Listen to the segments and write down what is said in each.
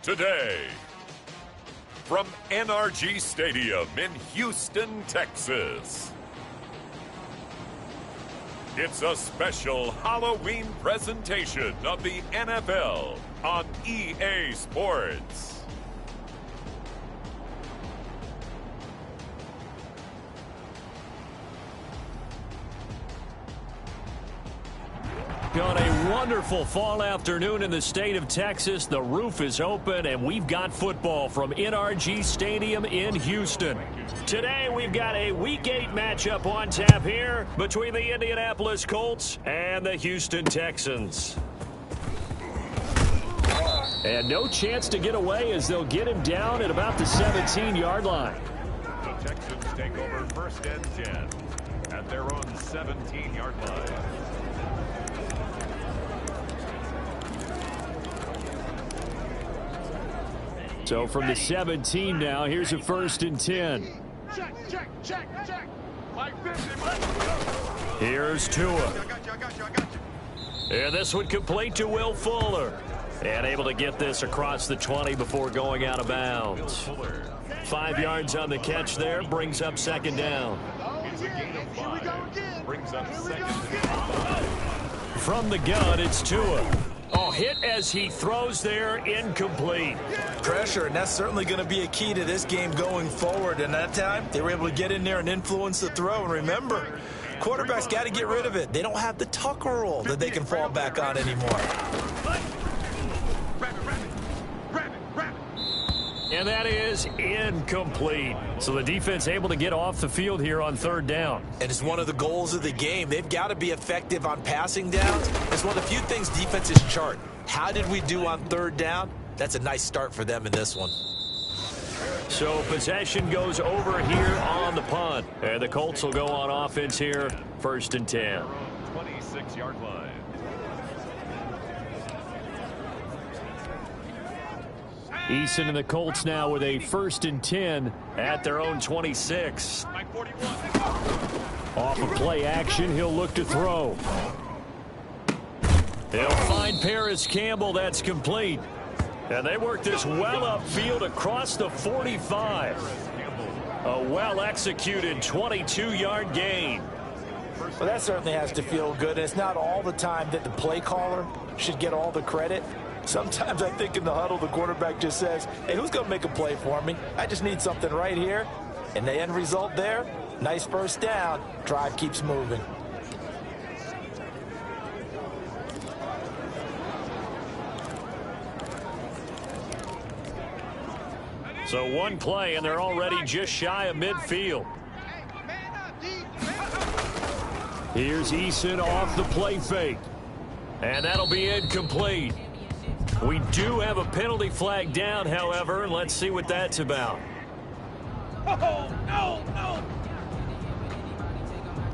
today. From NRG Stadium in Houston, Texas. It's a special Halloween presentation of the NFL on EA Sports. On a wonderful fall afternoon in the state of Texas, the roof is open and we've got football from NRG Stadium in Houston. Today we've got a Week 8 matchup on tap here between the Indianapolis Colts and the Houston Texans. And no chance to get away as they'll get him down at about the 17-yard line. The Texans take over 1st and 10 at their own 17-yard line. So from the 17 now, here's a 1st and 10. Check. Here's Tua. And this one complete to Will Fuller. And able to get this across the 20 before going out of bounds. 5 yards on the catch there, brings up 2nd down. From the gun, it's Tua. Oh, hit as he throws there, incomplete. Pressure, and that's certainly going to be a key to this game going forward. And that time, they were able to get in there and influence the throw. And remember, quarterbacks got to get rid of it. They don't have the Tucker rule that they can fall back on anymore. And that is incomplete. So the defense able to get off the field here on 3rd down. And it's one of the goals of the game. They've got to be effective on passing downs. It's one of the few things defenses chart. How did we do on 3rd down? That's a nice start for them in this one. So possession goes over here on the punt. And the Colts will go on offense here, 1st and 10. 26-yard line. Eason and the Colts now with a 1st and 10 at their own 26. Off of play action, he'll look to throw. They'll find Paris Campbell. That's complete. And they work this well upfield across the 45. A well-executed 22-yard gain. Well, that certainly has to feel good. It's not all the time that the play caller should get all the credit. Sometimes I think in the huddle, the quarterback just says, hey, who's going to make a play for me? I just need something right here. And the end result there, nice 1st down. Drive keeps moving. So one play, and they're already just shy of midfield. Here's Eason off the play fake. And that'll be incomplete. We do have a penalty flag down, however, and let's see what that's about. Oh, no.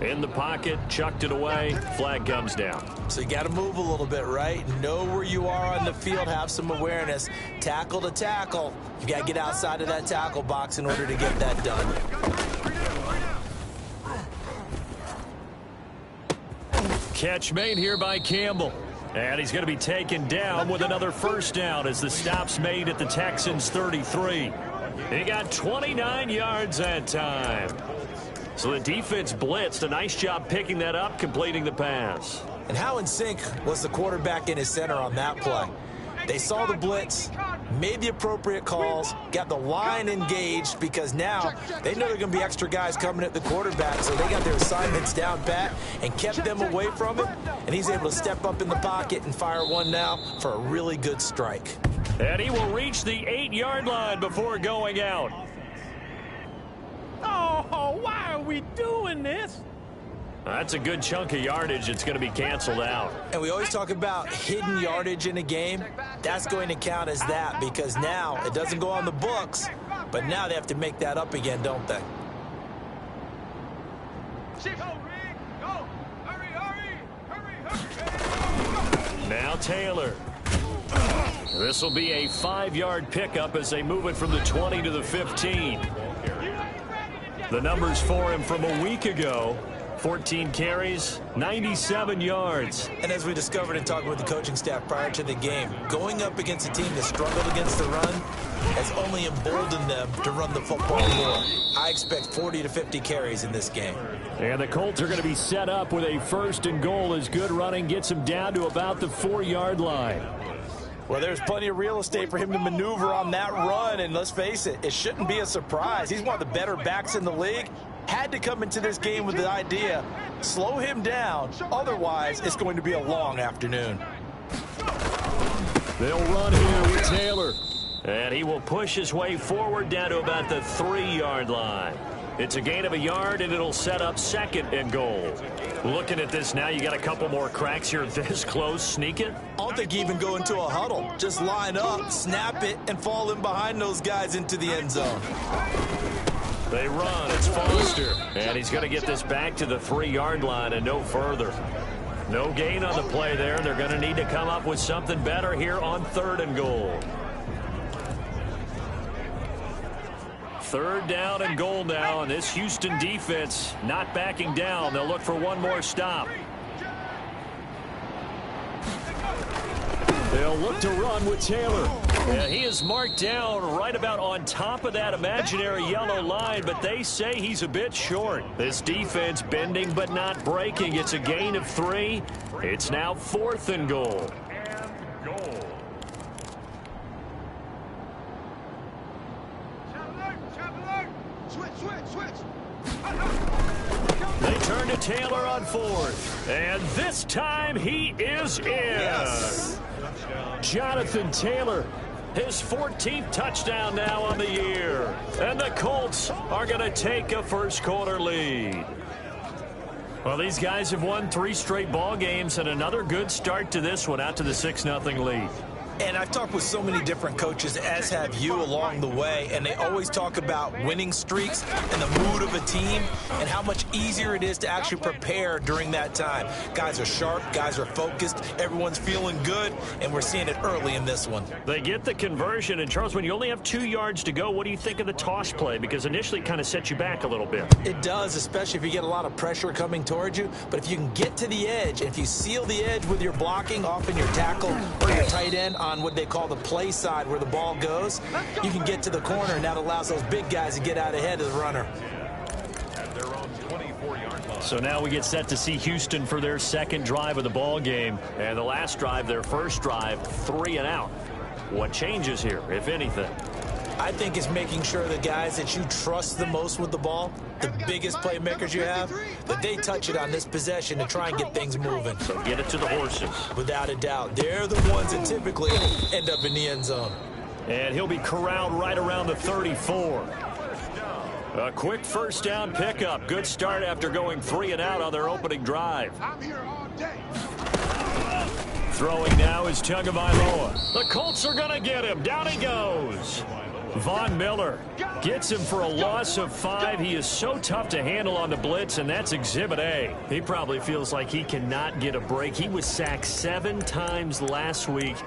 In the pocket, chucked it away, flag comes down. So you got to move a little bit, right? Know where you are on the field, have some awareness. Tackle to tackle. You got to get outside of that tackle box in order to get that done. Catch made here by Campbell. And he's going to be taken down with another 1st down as the stop's made at the Texans' 33. He got 29 yards that time. So the defense blitzed. A nice job picking that up, completing the pass. And how in sync was the quarterback in his center on that play? They saw the blitz, made the appropriate calls, got the line engaged because now they know there are going to be extra guys coming at the quarterback, so they got their assignments down pat and kept them away from it, and he's able to step up in the pocket and fire one now for a really good strike. And he will reach the 8-yard line before going out. Oh, why are we doing this? That's a good chunk of yardage. It's going to be canceled out. And we always talk about hidden yardage in a game. That's going to count as that because now it doesn't go on the books, but now they have to make that up again, don't they? Now Taylor. This will be a 5-yard pickup as they move it from the 20 to the 15. The numbers for him from a week ago: 14 carries, 97 yards. And as we discovered in talking with the coaching staff prior to the game, going up against a team that struggled against the run has only emboldened them to run the football more. I expect 40 to 50 carries in this game. And the Colts are going to be set up with a 1st and goal as good running gets them down to about the 4-yard line. Well, there's plenty of real estate for him to maneuver on that run, and let's face it, it shouldn't be a surprise. He's one of the better backs in the league. Had to come into this game with the idea, slow him down, otherwise it's going to be a long afternoon. They'll run here with Taylor, and he will push his way forward down to about the 3-yard line. It's a gain of a yard, and it'll set up 2nd and goal. Looking at this now, you got a couple more cracks here this close. Sneak it? I don't think you even go into a huddle. Just line up, snap it, and fall in behind those guys into the end zone. They run. It's Foster. And he's going to get this back to the 3-yard line and no further. No gain on the play there. They're going to need to come up with something better here on 3rd and goal. 3rd down and goal now, and this Houston defense not backing down. They'll look for one more stop. They'll look to run with Taylor. Yeah, he is marked down right about on top of that imaginary yellow line, but they say he's a bit short. This defense bending but not breaking. It's a gain of 3. It's now 4th and goal. They turn to Taylor on 4th. And this time he is in. Yes. Jonathan Taylor, his 14th touchdown now on the year. And the Colts are going to take a first-quarter lead. Well, these guys have won 3 straight ball games and another good start to this one out to the 6-0 lead. And I've talked with so many different coaches, as have you, along the way, and they always talk about winning streaks and the mood of a team and how much easier it is to actually prepare during that time. Guys are sharp, guys are focused, everyone's feeling good, and we're seeing it early in this one. They get the conversion, and Charles, when you only have 2 yards to go, what do you think of the toss play? Because initially it kind of sets you back a little bit. It does, especially if you get a lot of pressure coming towards you, but if you can get to the edge, and if you seal the edge with your blocking, often your tackle or your tight end on what they call the play side where the ball goes, you can get to the corner, and that allows those big guys to get out ahead of the runner. At their own 24-yard line. So now we get set to see Houston for their 2nd drive of the ball game. And the last drive, their 1st drive, 3 and out. What changes here, if anything? I think it's making sure the guys that you trust the most with the ball, the biggest playmakers you have, that they touch it on this possession to try and get things moving. So get it to the horses. Without a doubt. They're the ones that typically end up in the end zone. And he'll be corralled right around the 34. A quick 1st down pickup. Good start after going 3 and out on their opening drive. I'm here all day. Throwing now is Tagovailoa. The Colts are going to get him. Down he goes. Von Miller gets him for a loss of 5. He is so tough to handle on the blitz, and that's Exhibit A. He probably feels like he cannot get a break. He was sacked 7 times last week.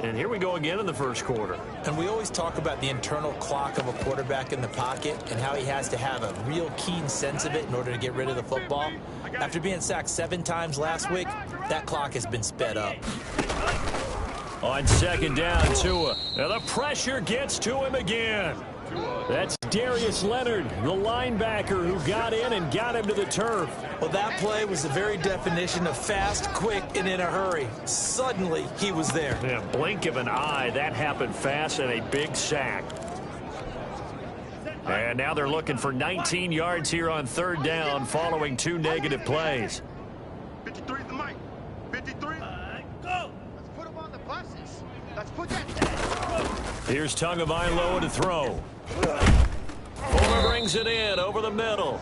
And here we go again in the 1st quarter. And we always talk about the internal clock of a quarterback in the pocket and how he has to have a real keen sense of it in order to get rid of the football. After being sacked 7 times last week, that clock has been sped up. On 2nd down, Tua. Now the pressure gets to him again. That's Darius Leonard, the linebacker who got in and got him to the turf. Well, that play was the very definition of fast, quick, and in a hurry. Suddenly, he was there. Yeah, blink of an eye, that happened fast, and a big sack. And now they're looking for 19 yards here on 3rd down following 2 negative plays. 53 the mic. 53. Go. Let's put them on the buses. Let's put that down. Here's Tagovailoa to throw. Fuller brings it in over the middle.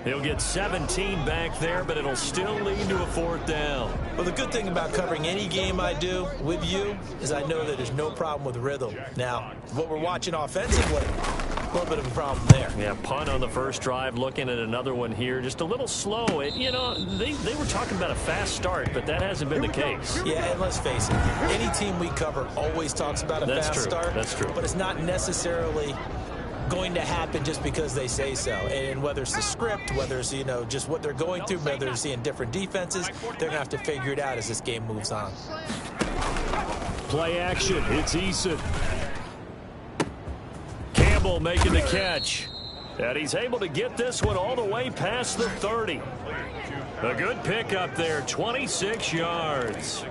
He'll get 17 back there, but it'll still lead to a 4th down. Well, the good thing about covering any game I do with you is I know that there's no problem with rhythm. Now, what we're watching offensively, a little bit of a problem there. Yeah, punt on the 1st drive, looking at another one here. Just a little slow. You know, they were talking about a fast start, but that hasn't been the case. Yeah, and let's face it, any team we cover always talks about a fast start. That's true. But it's not necessarily going to happen just because they say so. And whether it's the script, whether it's, just what they're going through, whether they're seeing different defenses, they're going to have to figure it out as this game moves on. Play action. It's Eason. Campbell making the catch. And he's able to get this one all the way past the 30. A good pickup there, 26 yards.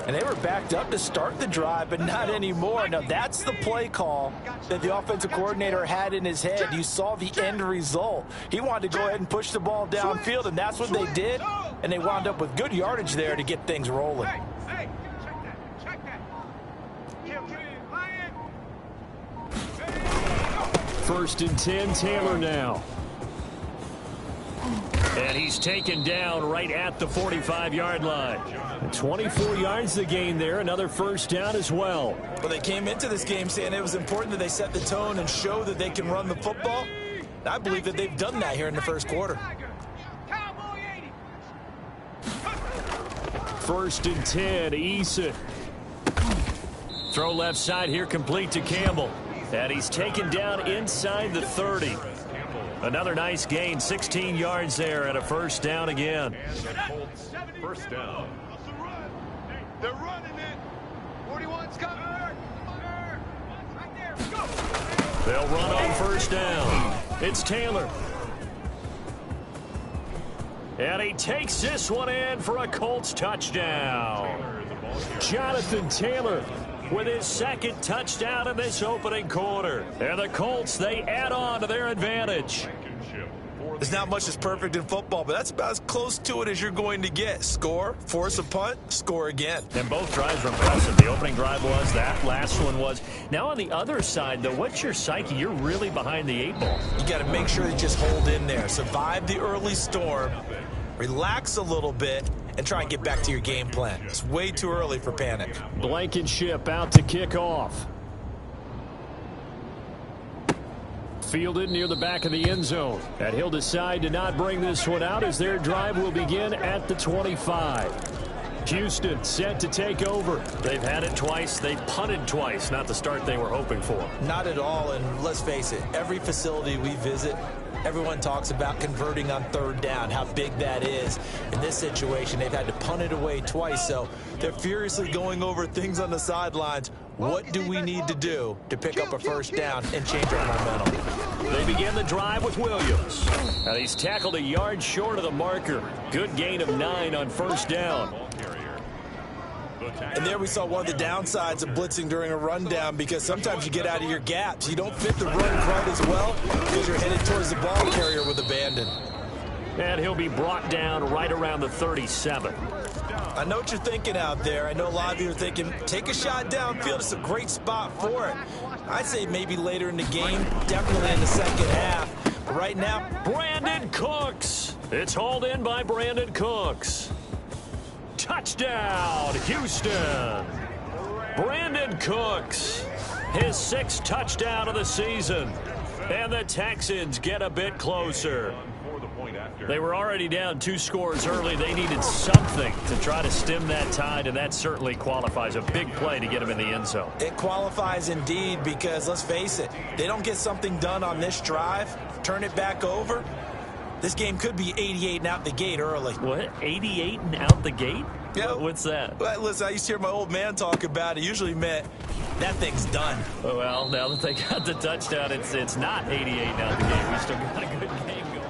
And they were backed up to start the drive, but not anymore. Now, that's the play call that the offensive coordinator had in his head. You saw the end result. He wanted to go ahead and push the ball downfield, and that's what they did. And they wound up with good yardage there to get things rolling. Hey, check that. First and 10, Taylor now. And he's taken down right at the 45-yard line. 24 yards the gain there. Another first down as well. Well, they came into this game saying it was important that they set the tone and show that they can run the football. I believe that they've done that here in the first quarter. First and 10, Eason. Throw left side here, complete to Campbell. And he's taken down inside the 30. Another nice gain, 16 yards there, and a first down again. And the Colts, first down. They're running it. 41's coming. Right there. Go. They'll run on first down. It's Taylor. And he takes this one in for a Colts touchdown. Jonathan Taylor with his second touchdown in this opening quarter. And the Colts, they add on to their advantage. There's not much that's perfect in football, but that's about as close to it as you're going to get. Score, force a punt, score again. And both drives were impressive. The opening drive was, that last one was. Now on the other side, though, what's your psyche? You're really behind the 8 ball. You got to make sure you just hold in there. Survive the early storm, relax a little bit, and try and get back to your game plan. It's way too early for panic. Blankenship out to kick off. Fielded near the back of the end zone. And he'll decide to not bring this one out as their drive will begin at the 25. Houston set to take over. They've had it twice. They've punted twice. Not the start they were hoping for. Not at all, and let's face it, every facility we visit, everyone talks about converting on third down, how big that is. In this situation, they've had to punt it away twice, so they're furiously going over things on the sidelines. What do we need to do to pick up a first down and change our momentum? They begin the drive with Williams. And he's tackled a yard short of the marker. Good gain of 9 on first down. And there we saw one of the downsides of blitzing during a rundown, because sometimes you get out of your gaps. You don't fit the run quite as well because you're headed towards the ball carrier with abandon. And he'll be brought down right around the 37. I know what you're thinking out there. I know a lot of you are thinking, take a shot downfield. It's a great spot for it. I'd say maybe later in the game, definitely in the second half. But right now, Brandon Cooks. It's hauled in by Brandon Cooks. Touchdown, Houston. Brandon Cooks, his 6th touchdown of the season. And the Texans get a bit closer. They were already down 2 scores early. They needed something to try to stem that tide, and that certainly qualifies. A big play to get them in the end zone. It qualifies indeed, because let's face it, they don't get something done on this drive, turn it back over, this game could be 88 and out the gate early. What? 88 and out the gate? Yeah. What's that? Well, listen, I used to hear my old man talk about it. Usually meant that thing's done. Well, now that they got the touchdown, it's not 88 and out the gate. We still got a good game going.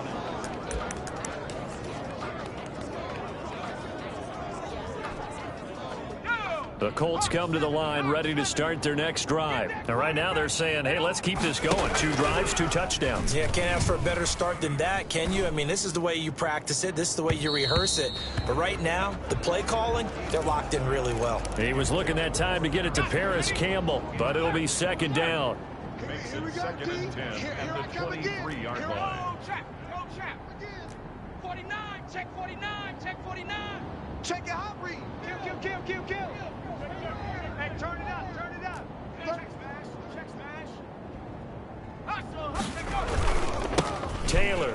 The Colts come to the line ready to start their next drive. And right now they're saying, hey, let's keep this going. 2 drives, 2 touchdowns. Yeah, can't ask for a better start than that, can you? I mean, this is the way you practice it. This is the way you rehearse it. But right now, the play calling, they're locked in really well. He was looking that time to get it to Paris Campbell, but it'll be second down. Makes it second and 10 at the 23-yard line. Go trap. 49, check 49, check 49. Check your hot read. Kill. Hey, turn it up. Check smash. Hustle. Taylor.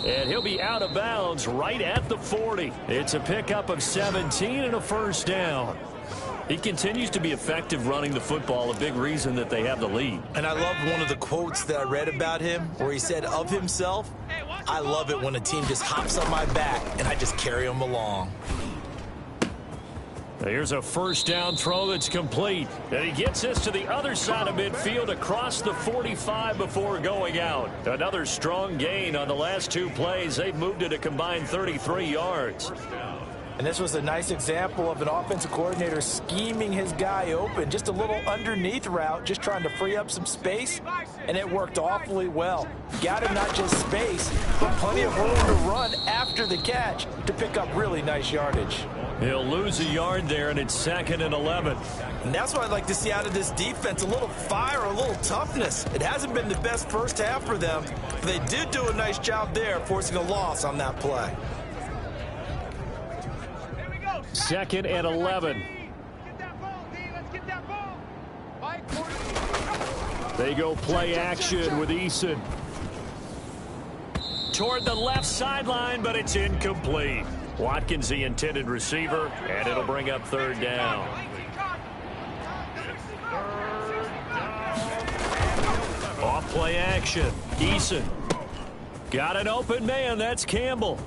And he'll be out of bounds right at the 40. It's a pickup of 17 and a first down. He continues to be effective running the football, a big reason that they have the lead. And I love one of the quotes that I read about him where he said of himself, "I love it when a team just hops on my back and I just carry them along." Here's a first down throw that's complete. And he gets this to the other side of midfield across the 45 before going out. Another strong gain on the last two plays. They've moved it a combined 33 yards. And this was a nice example of an offensive coordinator scheming his guy open. Just a little underneath route, just trying to free up some space, and it worked awfully well. Got him not just space, but plenty of room to run after the catch to pick up really nice yardage. He'll lose a yard there, and it's 2nd and 11. And that's what I'd like to see out of this defense, a little fire, a little toughness. It hasn't been the best first half for them, but they did do a nice job there, forcing a loss on that play. 2nd and 11. Get that ball, D. Let's get that ball. Mike, They go play action with Eason. Toward the left sideline, but it's incomplete. Watkins, the intended receiver, and it'll bring up 3rd down. Off play action. Eason. Got an open man. That's Campbell.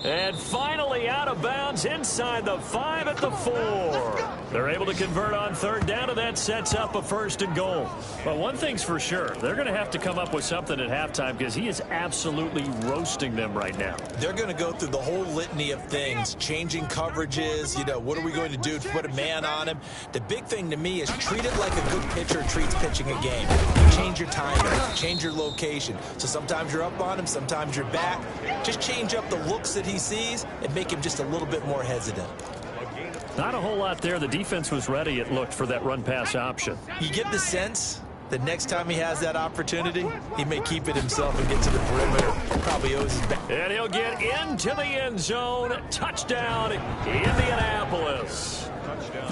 And finally out of bounds inside the 5 at the 4. They're able to convert on 3rd down, and that sets up a 1st and goal. But one thing's for sure, they're going to have to come up with something at halftime because he is absolutely roasting them right now. They're going to go through the whole litany of things, changing coverages, what are we going to do to put a man on him? The big thing to me is treat it like a good pitcher treats pitching a game. Change your timing, change your location. So sometimes you're up on him, sometimes you're back. Just change up the looks that he sees and make him just a little bit more hesitant. Not a whole lot there. The defense was ready, it looked, for that run-pass option. You get the sense that next time he has that opportunity, he may keep it himself and get to the perimeter. Probably owes his back. And he'll get into the end zone. Touchdown, Indianapolis.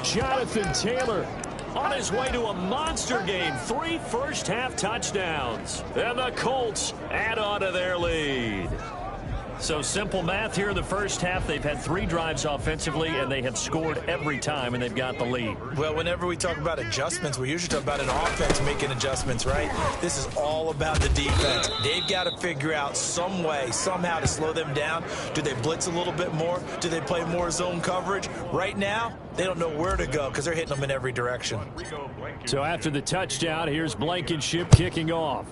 Jonathan Taylor on his way to a monster game. 3 first-half touchdowns. And the Colts add on to their lead. So simple math here in the first half. They've had 3 drives offensively, and they have scored every time, and they've got the lead. Well, whenever we talk about adjustments, we usually talk about an offense making adjustments, right? This is all about the defense. They've got to figure out some way, somehow to slow them down. Do they blitz a little bit more? Do they play more zone coverage? Right now, they don't know where to go because they're hitting them in every direction. So after the touchdown, here's Blankenship kicking off.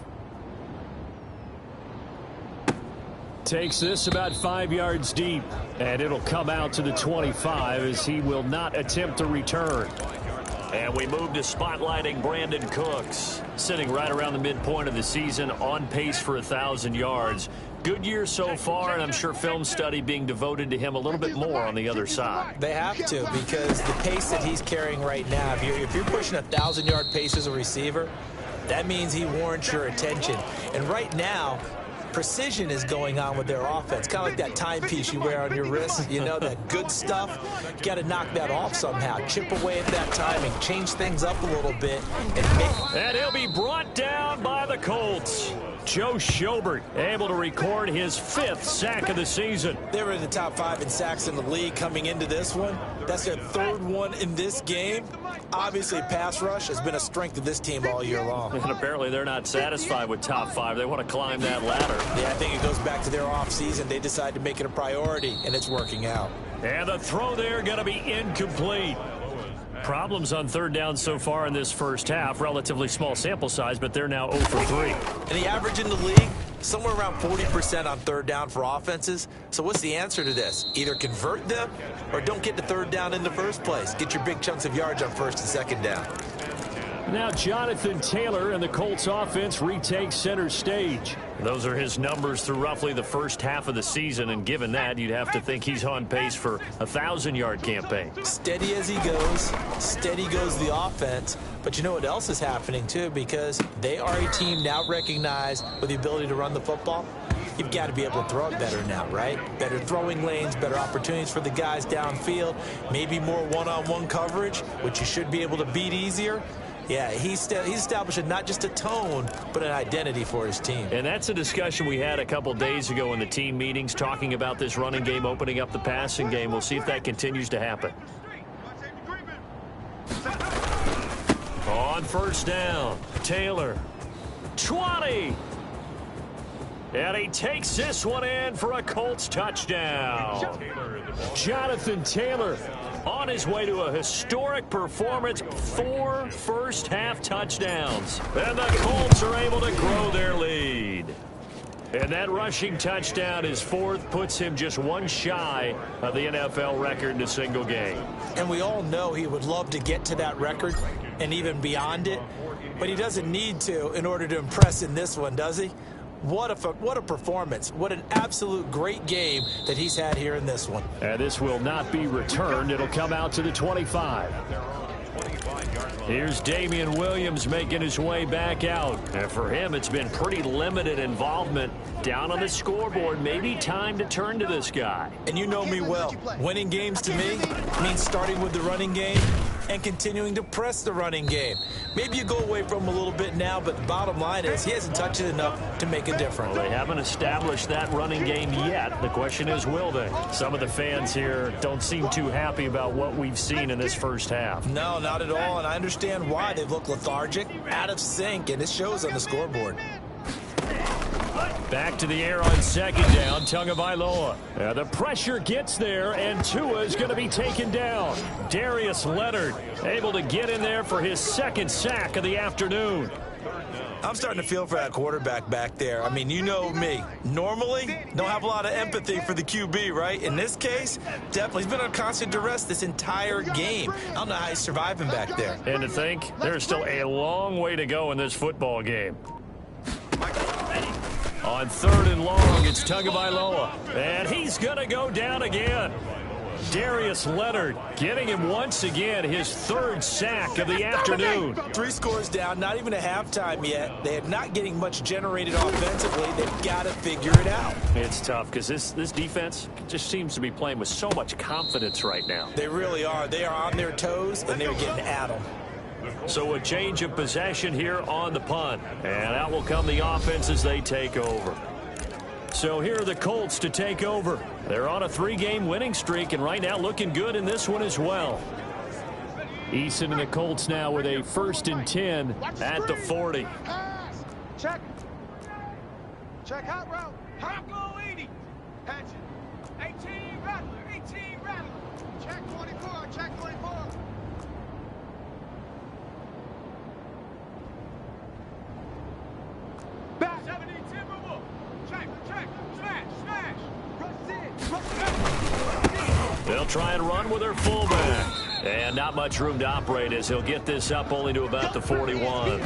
Takes this about 5 yards deep, and it'll come out to the 25 as he will not attempt to return. And we move to spotlighting Brandon Cooks, sitting right around the midpoint of the season, on pace for 1,000 yards. Good year so far, and I'm sure film study being devoted to him a little bit more on the other side. They have to, because the pace that he's carrying right now, if you're pushing 1,000-yard pace as a receiver, that means he warrants your attention. And right now, precision is going on with their offense, kind of like that timepiece you wear on your wrist, that good stuff. You got to knock that off somehow, chip away at that timing, change things up a little bit. And he'll be brought down by the Colts. Joe Schobert able to record his 5th sack of the season. They were in the top 5 in sacks in the league coming into this one. That's their 3rd one in this game. Obviously, pass rush has been a strength of this team all year long. And apparently they're not satisfied with top 5. They want to climb that ladder. Yeah, I think it goes back to their offseason. They decided to make it a priority, and it's working out. And the throw there going to be incomplete. Problems on 3rd down so far in this first half. Relatively small sample size, but they're now 0 for 3. And the average in the league, somewhere around 40% on 3rd down for offenses. So what's the answer to this? Either convert them or don't get to 3rd down in the first place. Get your big chunks of yards on 1st and 2nd down. Now Jonathan Taylor and the Colts offense retake center stage. Those are his numbers through roughly the first half of the season, and given that, you'd have to think he's on pace for a 1,000-yard campaign. Steady as he goes, steady goes the offense. But you know what else is happening, too, because they are a team now recognized with the ability to run the football. You've got to be able to throw it better now, right? Better throwing lanes, better opportunities for the guys downfield, maybe more one-on-one coverage, which you should be able to beat easier. Yeah, he's establishing not just a tone, but an identity for his team. And that's a discussion we had a couple days ago in the team meetings, talking about this running game opening up the passing game. We'll see if that continues to happen. On first down, Taylor. 20. And he takes this one in for a Colts touchdown. Jonathan Taylor on his way to a historic performance, 4 first-half touchdowns. And the Colts are able to grow their lead. And that rushing touchdown, his 4th, puts him just one shy of the NFL record in a single game. And we all know he would love to get to that record and even beyond it, but he doesn't need to in order to impress in this one, does he? What a performance. What an absolute great game that he's had here in this one. And this will not be returned. It'll come out to the 25. Here's Damian Williams making his way back out. And for him, it's been pretty limited involvement down on the scoreboard. Maybe time to turn to this guy. And you know me well. Winning games to me means starting with the running game and continuing to press the running game. Maybe you go away from him a little bit now, but the bottom line is he hasn't touched it enough to make a difference. Well, they haven't established that running game yet. The question is, will they? Some of the fans here don't seem too happy about what we've seen in this first half. No, not at all, and I understand why. They've looked lethargic, out of sync, and it shows on the scoreboard. Back to the air on second down, Tagovailoa. The pressure gets there, and Tua is going to be taken down. Darius Leonard able to get in there for his 2nd sack of the afternoon. I'm starting to feel for that quarterback back there. I mean, you know me. Normally, don't have a lot of empathy for the QB, right? In this case, definitely. He's been on constant duress this entire game. I don't know how he's surviving back there. And to think, there's still a long way to go in this football game. On 3rd and long, it's Tagovailoa. And he's going to go down again. Darius Leonard getting him once again his 3rd sack of the afternoon. 3 scores down, not even a halftime yet. They're not getting much generated offensively. They've got to figure it out. It's tough because this defense just seems to be playing with so much confidence right now. They really are. They are on their toes, and they're getting at them. So a change of possession here on the punt. And out will come the offense as they take over. So here are the Colts to take over. They're on a 3-game winning streak, and right now looking good in this one as well. Eason and the Colts now with a 1st and 10 at the 40. Check. Check hot route. Hot go 80. Hatch it. 18 Rattler. 18 Rattler. Check 24. Check 24. Back. 70 Timberwolf. Check. Smash. They'll try and run with their fullback. And not much room to operate as he'll get this up only to about the 41.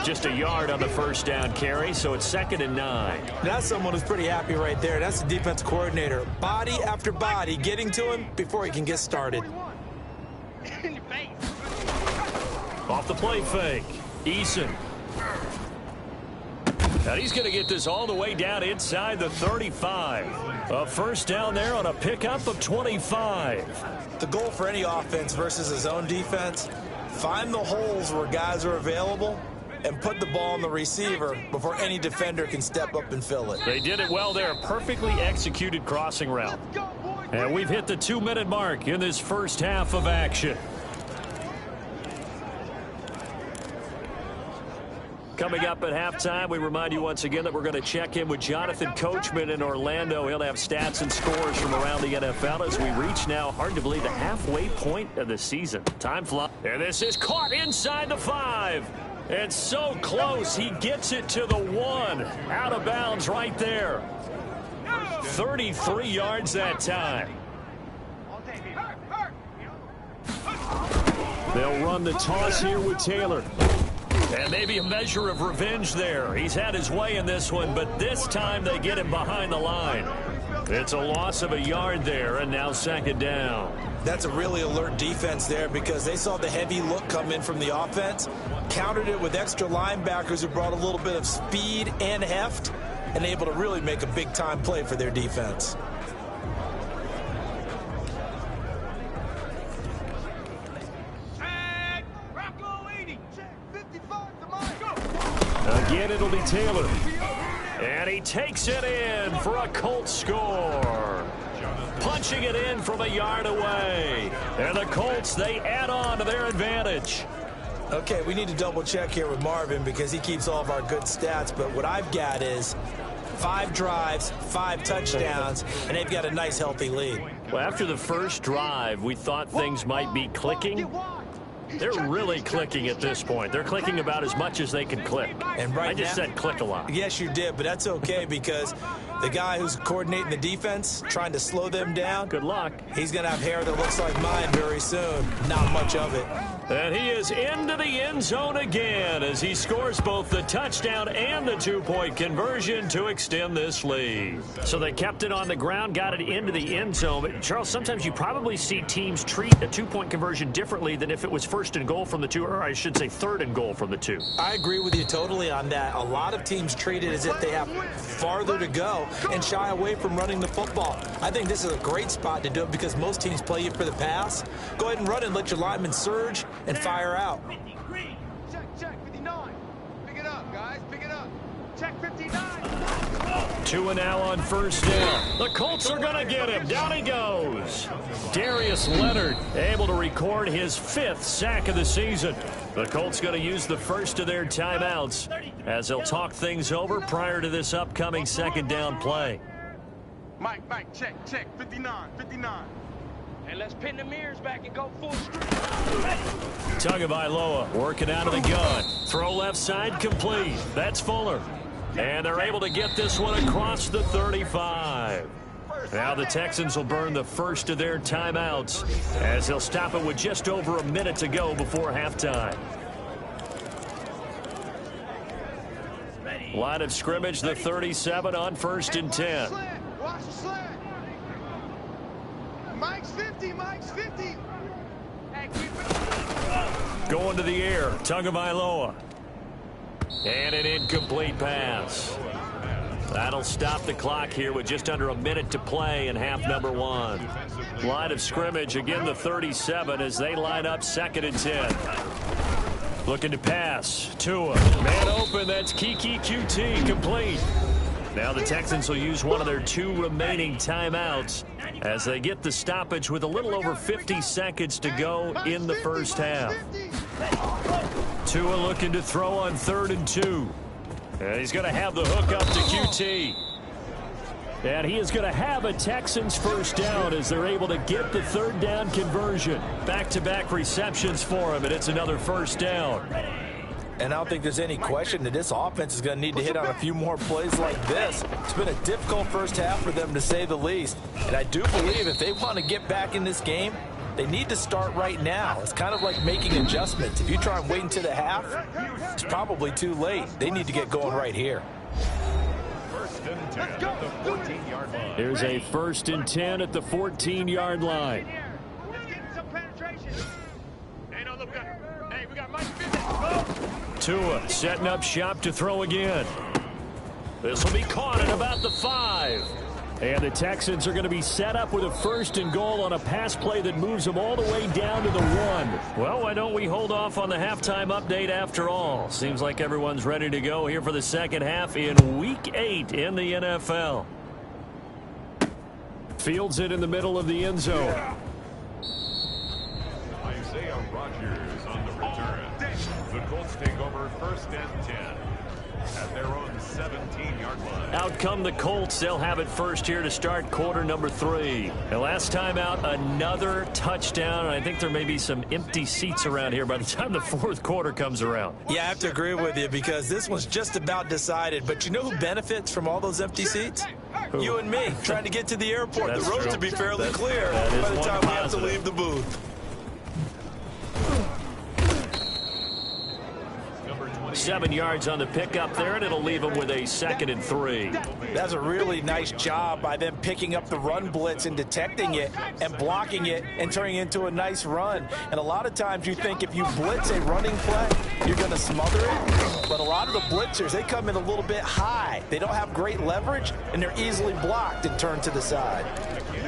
Just a yard on the 1st down carry, so it's 2nd and 9. That's someone who's pretty happy right there. That's the defense coordinator. Body after body getting to him before he can get started. Off the play fake. Eason. Now he's going to get this all the way down inside the 35. A 1st down there on a pickup of 25. The goal for any offense versus his own defense, find the holes where guys are available and put the ball on the receiver before any defender can step up and fill it. They did it well there. Perfectly executed crossing route. And we've hit the 2-minute mark in this first half of action. Coming up at halftime, we remind you once again that we're going to check in with Jonathan Coachman in Orlando. He'll have stats and scores from around the NFL as we reach now, hard to believe, the halfway point of the season. Time flies. And this is caught inside the 5. And so close, he gets it to the 1. Out of bounds right there. 33 yards that time. They'll run the toss here with Taylor. And maybe a measure of revenge there. He's had his way in this one, but this time they get him behind the line. It's a loss of a yard there, and now 2nd down. That's a really alert defense there because they saw the heavy look come in from the offense, countered it with extra linebackers who brought a little bit of speed and heft, and able to really make a big-time play for their defense. Again, it'll be Taylor. And he takes it in for a Colts score. Punching it in from a yard away. And the Colts, they add on to their advantage. Okay, we need to double check here with Marvin because he keeps all of our good stats, but what I've got is 5 drives, 5 touchdowns, and they've got a nice healthy lead. Well, after the first drive, we thought things might be clicking. They're really clicking at this point. They're clicking about as much as they can click. And right I just now, said click a lot. Yes, you did, but that's okay because the guy who's coordinating the defense, trying to slow them down, Good luck. he's going to have hair that looks like mine very soon. Not much of it. And he is into the end zone again as he scores both the touchdown and the 2-point conversion to extend this lead. So they kept it on the ground, got it into the end zone. But Charles, sometimes you probably see teams treat a 2-point conversion differently than if it was first and goal from the 2, or I should say third and goal from the 2. I agree with you totally on that. A lot of teams treat it as if they have farther to go and shy away from running the football. I think this is a great spot to do it because most teams play you for the pass. Go ahead and run and let your linemen surge and fire out. Check, 59. Pick it up, guys, pick it up. Check 59. 2 and now on first down. The Colts are going to get him. Down he goes. Darius Leonard able to record his 5th sack of the season. The Colts going to use the first of their timeouts as they'll talk things over prior to this upcoming second down play. Mike, check, 59. And let's pin the mirrors back and go full street. Tagovailoa working out of the gun. Throw left side complete. That's Fuller. And they're able to get this one across the 35. Now the Texans will burn the first of their timeouts as they'll stop it with just over a minute to go before halftime. Line of scrimmage, the 37 on 1st and 10. Watch the slant. Mike's 50. Hey, keep it. Going to the air, Tagovailoa. And an incomplete pass. That'll stop the clock here with just under a minute to play in half number 1. Line of scrimmage, again the 37 as they line up 2nd and 10. Looking to pass. Tua. Man open, that's Kiki QT, complete. Now the Texans will use one of their 2 remaining timeouts as they get the stoppage with a little over 50 seconds to go in the first half. Tua looking to throw on 3rd and 2. And he's going to have the hook up to QT. And he is going to have a Texans first down as they're able to get the 3rd down conversion. Back-to-back receptions for him, and it's another first down. And I don't think there's any question that this offense is going to need to hit on a few more plays like this. It's been a difficult first half for them, to say the least. And I do believe if they want to get back in this game, they need to start right now. It's kind of like making adjustments. If you try and wait until the half, it's probably too late. They need to get going right here. First and 10 at the 14-yard line. Here's a 1st and 10 at the 14-yard line. Let's get some penetration. Hey, no, look, we got Mike 50. Tua setting up shop to throw again. This will be caught at about the 5. And the Texans are going to be set up with a 1st and goal on a pass play that moves them all the way down to the 1. Well, why don't we hold off on the halftime update after all? Seems like everyone's ready to go here for the second half in Week 8 in the NFL. Fields it in the middle of the end zone. Isaiah Rodgers on the return. The Colts take over 1st and 10 at their own 17-yard line. Out come the Colts. They'll have it first here to start quarter number 3. And last time out, another touchdown. And I think there may be some empty seats around here by the time the 4th quarter comes around. Yeah, I have to agree with you because this one's just about decided. But you know who benefits from all those empty seats? Who? You and me, trying to get to the airport. That's the roads true. will be fairly clear that is by the one time we have to positive. leave the booth. Number 20. 7 yards on the pickup there, and it'll leave them with a 2nd and 3. That's a really nice job by them picking up the run blitz and detecting it and blocking it and turning it into a nice run. And a lot of times you think if you blitz a running play, you're going to smother it. But a lot of the blitzers, they come in a little bit high. They don't have great leverage, and they're easily blocked and turned to the side.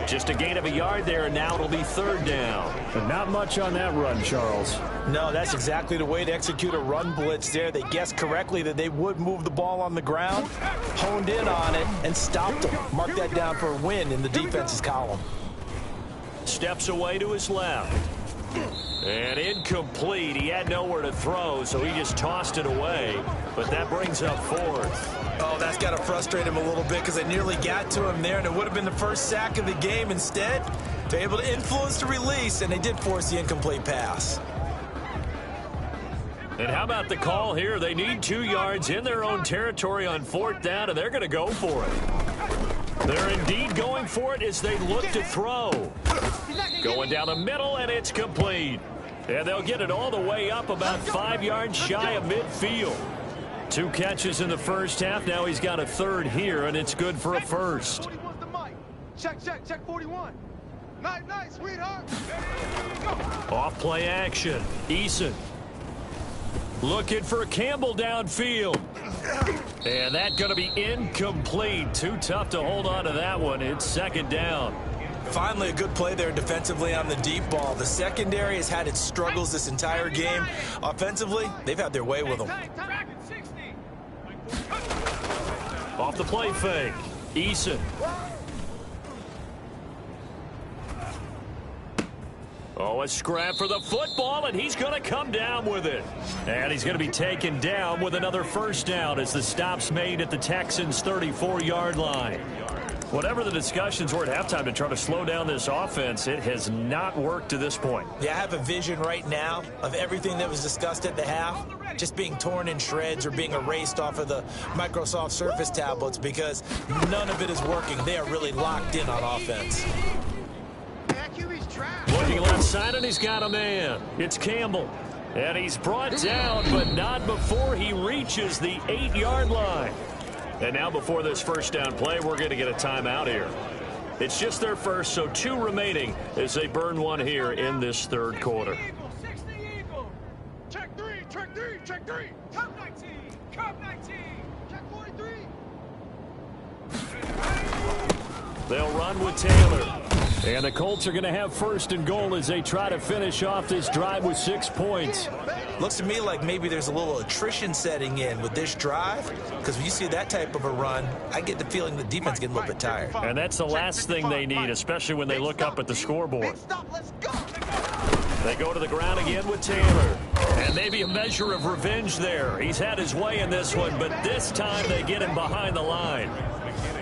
Just a gain of a yard there, and now it'll be 3rd down. But not much on that run, Charles. No, that's exactly the way to execute a run blitz there. They guessed correctly that they would move the ball on the ground, honed in on it, and stopped them. Mark that down for a win in the defense's column. Steps away to his left. And incomplete. He had nowhere to throw, so he just tossed it away. But that brings up fourth. Oh, that's got to frustrate him a little bit because they nearly got to him there, and it would have been the first sack of the game. Instead, they're able to influence the release, and they did force the incomplete pass. And how about the call here? They need 2 yards in their own territory on 4th down, and they're going to go for it. They're indeed going for it as they look to throw. Going down the middle, and it's complete. And they'll get it all the way up about 5 yards shy of midfield. 2 catches in the first half. Now he's got a third here, and it's good for a first. Check 41. Nice, sweetheart. Off play action. Eason. Looking for Campbell downfield. And that's going to be incomplete. Too tough to hold on to that one. It's 2nd down. Finally, a good play there defensively on the deep ball. The secondary has had its struggles this entire game. Offensively, they've had their way with them. Off the play fake. Eason. Oh, a scrap for the football, and he's going to come down with it. And he's going to be taken down with another first down as the stop's made at the Texans' 34-yard line. Whatever the discussions were at halftime to try to slow down this offense, it has not worked to this point. Yeah, I have a vision right now of everything that was discussed at the half just being torn in shreds or being erased off of the Microsoft Surface tablets because none of it is working. They are really locked in on offense. Looking left side, and he's got a man. It's Campbell. And he's brought down, but not before he reaches the 8-yard line. And now before this first down play, we're going to get a timeout here. It's just their first, so 2 remaining as they burn one here in this third quarter. Check 3. Cup 19. Check 43. They'll run with Taylor. And the Colts are going to have 1st and goal as they try to finish off this drive with 6 points. Looks to me like maybe there's a little attrition setting in with this drive because when you see that type of a run, I get the feeling the defense getting a little bit tired. And that's the last thing they need, especially when they look up at the scoreboard. They go to the ground again with Taylor. And maybe a measure of revenge there. He's had his way in this one, but this time they get him behind the line.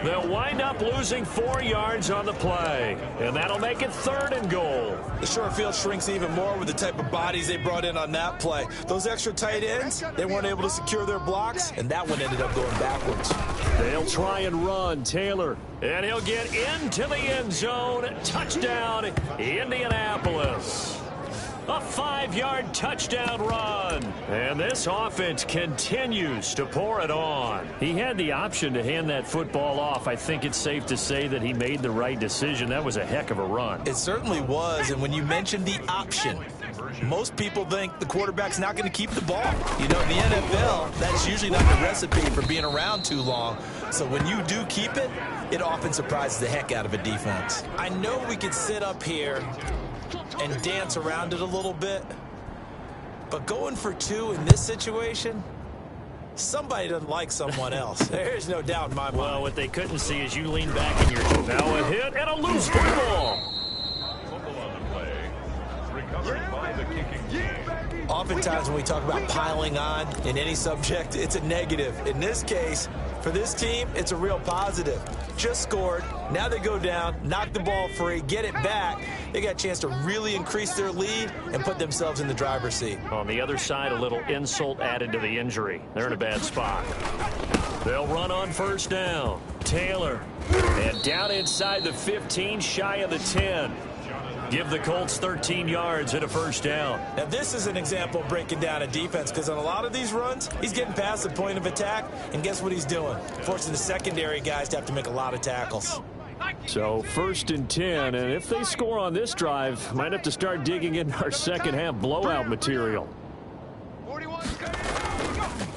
They'll wind up losing 4 yards on the play, and that'll make it 3rd and goal. The short field shrinks even more with the type of bodies they brought in on that play. Those extra tight ends, they weren't able to secure their blocks, and that one ended up going backwards. They'll try and run Taylor, and he'll get into the end zone. Touchdown, Indianapolis. A 5-yard touchdown run. And this offense continues to pour it on. He had the option to hand that football off. I think it's safe to say that he made the right decision. That was a heck of a run. It certainly was. And when you mentioned the option, most people think the quarterback's not going to keep the ball. You know, in the NFL, that's usually not the recipe for being around too long. So when you do keep it, it often surprises the heck out of a defense. I know we could sit up here and dance around it a little bit, but going for 2 in this situation, somebody doesn't like someone else. There's no doubt in my mind. Well, what they couldn't see is you lean back in your now a hit and a loose football. Recovered by the kicking team. Oftentimes when we talk about piling on in any subject, it's a negative. In this case, for this team, it's a real positive. Just scored. Now they go down, knock the ball free, get it back. They got a chance to really increase their lead and put themselves in the driver's seat. On the other side, a little insult added to the injury. They're in a bad spot. They'll run on 1st down. Taylor. And down inside the 15, shy of the 10. Give the Colts 13 yards and a 1st down. Now, this is an example of breaking down a defense because on a lot of these runs, he's getting past the point of attack, and guess what he's doing? Forcing the secondary guys to have to make a lot of tackles. So 1st and 10, and if they score on this drive, might have to start digging in our second half blowout material.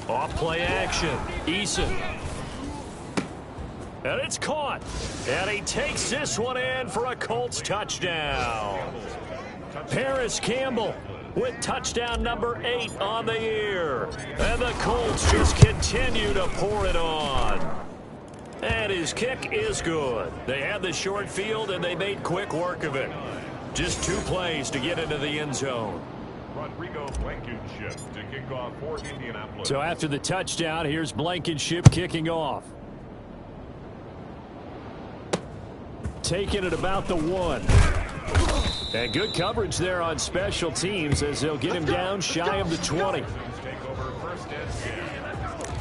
Off play action. Eason. And it's caught. And he takes this one in for a Colts touchdown. Paris Campbell with touchdown number 8 on the year. And the Colts just continue to pour it on. And his kick is good. They had the short field, and they made quick work of it. Just 2 plays to get into the end zone. Rodrigo Blankenship to kick off for Indianapolis. So after the touchdown, here's Blankenship kicking off. Taking it about the 1. And good coverage there on special teams as they'll get him down shy of the 20. Take over first and 10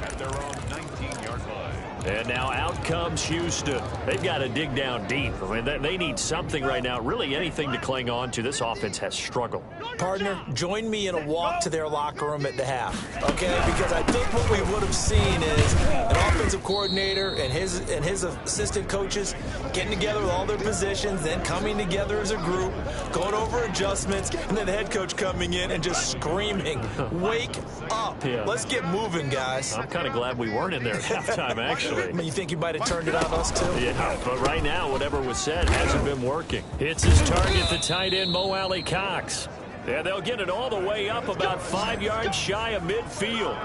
at their own 19-yard line. And now out comes Houston. They've got to dig down deep. I mean, they need something right now, really anything to cling on to. This offense has struggled. Partner, join me in a walk to their locker room at the half, okay? Because I think what we would have seen is an offensive coordinator and his assistant coaches getting together with all their positions, then coming together as a group, going over adjustments, and then the head coach coming in and just screaming, "Wake up. Yeah. Let's get moving, guys." I'm kind of glad we weren't in there at halftime, actually. I mean, you think you might have turned it on us, too? Yeah, but right now, whatever was said hasn't been working. Hits his target, the tight end, Mo Alley Cox. And they'll get it all the way up about 5 yards shy of midfield.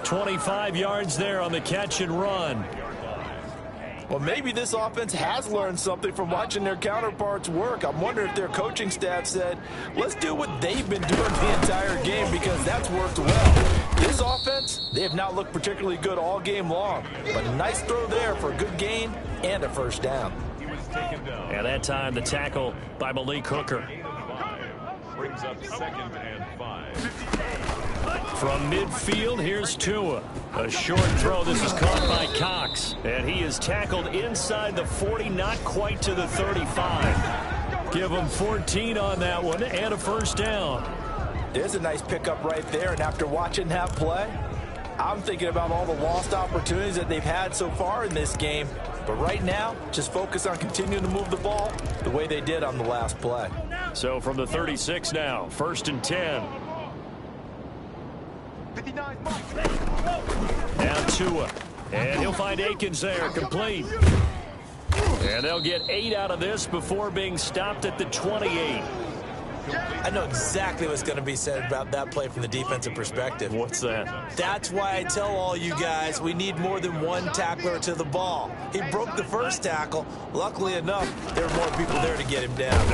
25 yards there on the catch and run. Well, maybe this offense has learned something from watching their counterparts work. I'm wondering if their coaching staff said, let's do what they've been doing the entire game, because that's worked well. This offense, they have not looked particularly good all game long. But a nice throw there for a good gain and a first down. And that time, the tackle by Malik Hooker. Brings up 2nd and 5. From midfield, here's Tua. A short throw. This is caught by Cox. And he is tackled inside the 40, not quite to the 35. Give him 14 on that one and a first down. There's a nice pickup right there, and after watching that play, I'm thinking about all the lost opportunities that they've had so far in this game. But right now, just focus on continuing to move the ball the way they did on the last play. So from the 36 now, 1st and 10. Now Tua. And he'll find Akins there, complete. And they'll get 8 out of this before being stopped at the 28. I know exactly what's going to be said about that play from the defensive perspective. What's that? That's why I tell all you guys we need more than one tackler to the ball. He broke the first tackle. Luckily enough, there were more people there to get him down.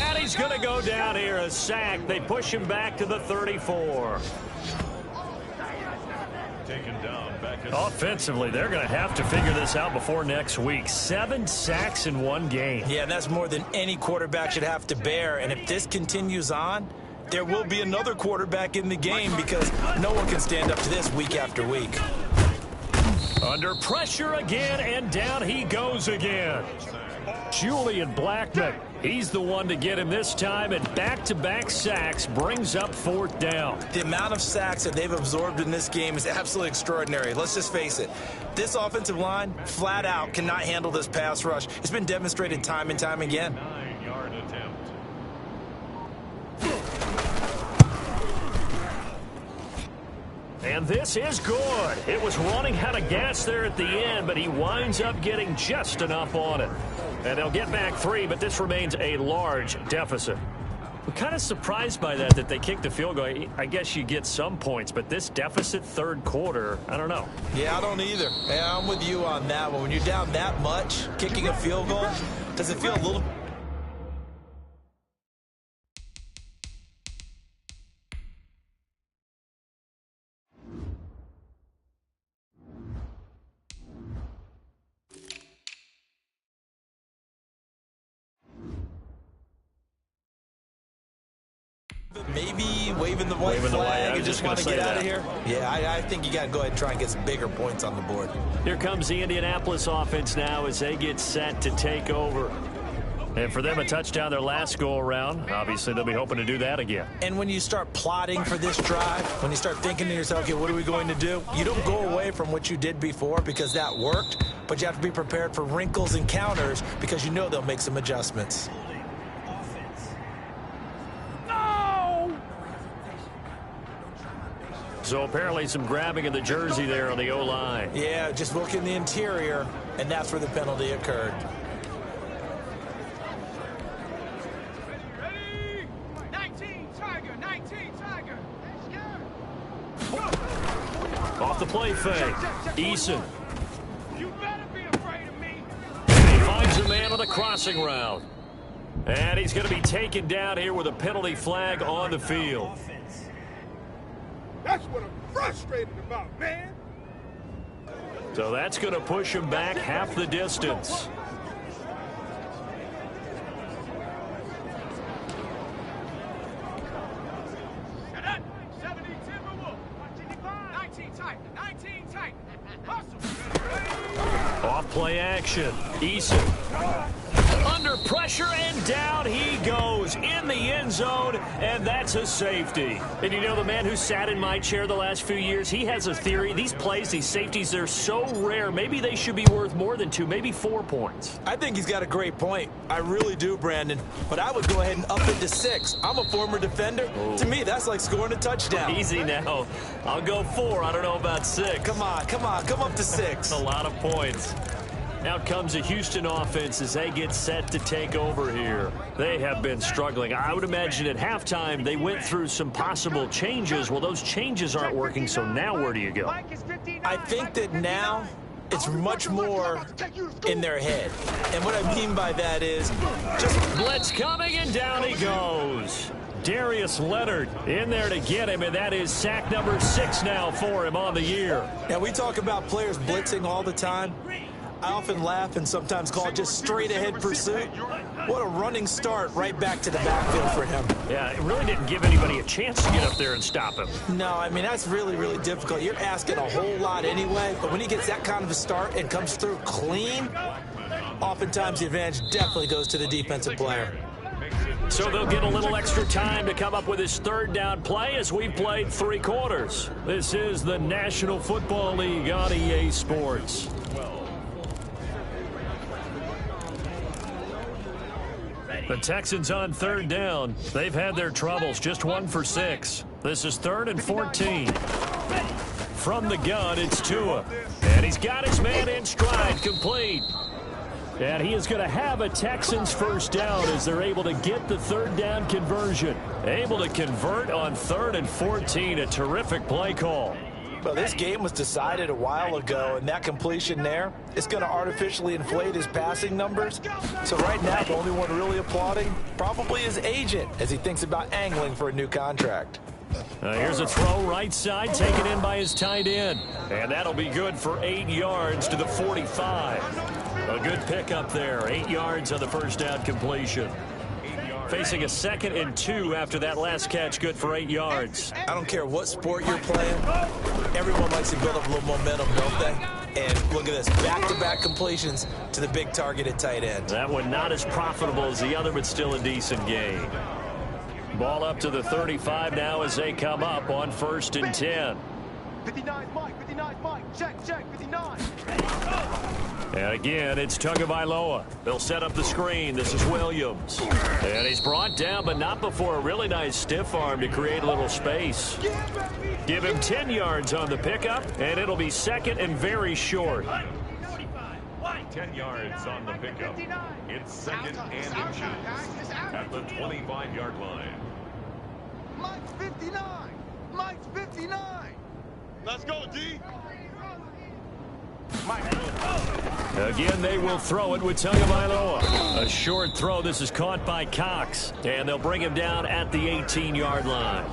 And he's going to go down here, a sack. They push him back to the 34. Taken down back at Offensively, they're going to have to figure this out before next week. 7 sacks in one game. Yeah, that's more than any quarterback should have to bear. And if this continues on, there will be another quarterback in the game, because no one can stand up to this week after week. Under pressure again, and down he goes again. Julian Blackmon, he's the one to get him this time, and back-to-back sacks brings up 4th down. The amount of sacks that they've absorbed in this game is absolutely extraordinary. Let's just face it. This offensive line, flat out, cannot handle this pass rush. It's been demonstrated time and time again. 9-yard attempt. And this is good. It was running out of gas there at the end, but he winds up getting just enough on it. And they'll get back 3, but this remains a large deficit. I'm kind of surprised by that they kicked the field goal. I guess you get some points, but this deficit 3rd quarter, I don't know. Yeah, I don't either. Yeah, I'm with you on that one. When you're down that much, kicking a field goal, does it feel a little... Maybe waving the white flag and just want to get out of here? Yeah, I think you got to go ahead and try and get some bigger points on the board. Here comes the Indianapolis offense now as they get set to take over. And for them, a touchdown their last go-around. Obviously, they'll be hoping to do that again. And when you start plotting for this drive, when you start thinking to yourself, okay, what are we going to do? You don't go away from what you did before because that worked, but you have to be prepared for wrinkles and counters because you know they'll make some adjustments. So apparently some grabbing of the jersey there on the O-line. Yeah, just look in the interior, and that's where the penalty occurred. Ready? 19, Tiger, 19, Tiger. Off the play fake. Eason. You better be afraid of me. He finds a man on the crossing route. And he's going to be taken down here with a penalty flag on the field. That's what I'm frustrated about, man. So that's going to push him back half the distance. Off play action. Eason. Under pressure, and down he goes in the end zone, and that's a safety. And you know, the man who sat in my chair the last few years, he has a theory. These plays, these safeties, they're so rare. Maybe they should be worth more than 2, maybe 4 points. I think he's got a great point. I really do, Brandon. But I would go ahead and up it to 6. I'm a former defender. Oh. To me, that's like scoring a touchdown. Easy now. I'll go 4. I don't know about 6. Come on. Come up to 6. A lot of points. Out comes the Houston offense as they get set to take over here. They have been struggling. I would imagine at halftime they went through some possible changes. Well, those changes aren't working, so now where do you go? I think that now it's much more in their head. And what I mean by that is just blitz coming, and down he goes. Darius Leonard in there to get him, and that is sack number 6 now for him on the year. Now, we talk about players blitzing all the time. I often laugh and sometimes call it just straight-ahead pursuit. What a running start right back to the backfield for him. Yeah, it really didn't give anybody a chance to get up there and stop him. No, I mean, that's really, really difficult. You're asking a whole lot anyway, but when he gets that kind of a start and comes through clean, oftentimes the advantage definitely goes to the defensive player. So they'll get a little extra time to come up with his 3rd down play as we played 3 quarters. This is the National Football League on EA Sports. The Texans on 3rd down. They've had their troubles, just 1 for 6. This is 3rd and 14. From the gun, it's Tua. And he's got his man in stride, complete. And he is going to have a Texans 1st down as they're able to get the 3rd down conversion. Able to convert on 3rd and 14, a terrific play call. Well, this game was decided a while ago, and that completion there is going to artificially inflate his passing numbers. So right now, the only one really applauding probably his agent as he thinks about angling for a new contract. Here's a throw right side, taken in by his tight end. And that'll be good for 8 yards to the 45. A good pickup there, 8 yards on the 1st down completion. Facing a 2nd and 2 after that last catch, good for 8 yards. I don't care what sport you're playing. Everyone likes to build up a little momentum, don't they? And look at this, back-to-back completions to the big targeted tight end. That one not as profitable as the other, but still a decent gain. Ball up to the 35 now as they come up on 1st and 10. 59 Mike, 59 Mike, check, 59. And again, it's Tagovailoa. They'll set up the screen. This is Williams. And he's brought down, but not before a really nice stiff arm to create a little space. Give him 10 yards on the pickup, and it'll be 2nd and very short. 10 yards on the pickup. It's 2nd and inches at the 25-yard line. Mike's 59. Mike's 59. Let's go, D. Again, they will throw it with Tagovailoa. A short throw. This is caught by Cox. And they'll bring him down at the 18-yard line.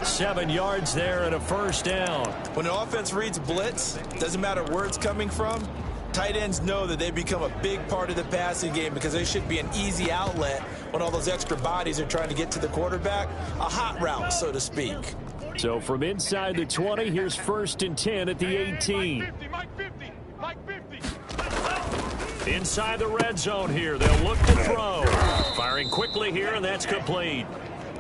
7 yards there and a 1st down. When an offense reads blitz, doesn't matter where it's coming from, tight ends know that they become a big part of the passing game because they should be an easy outlet when all those extra bodies are trying to get to the quarterback. A hot route, so to speak. So from inside the 20, here's 1st and 10 at the 18. Mike 50. Mike 50. Inside the red zone here. They'll look to throw. Firing quickly here, and that's complete.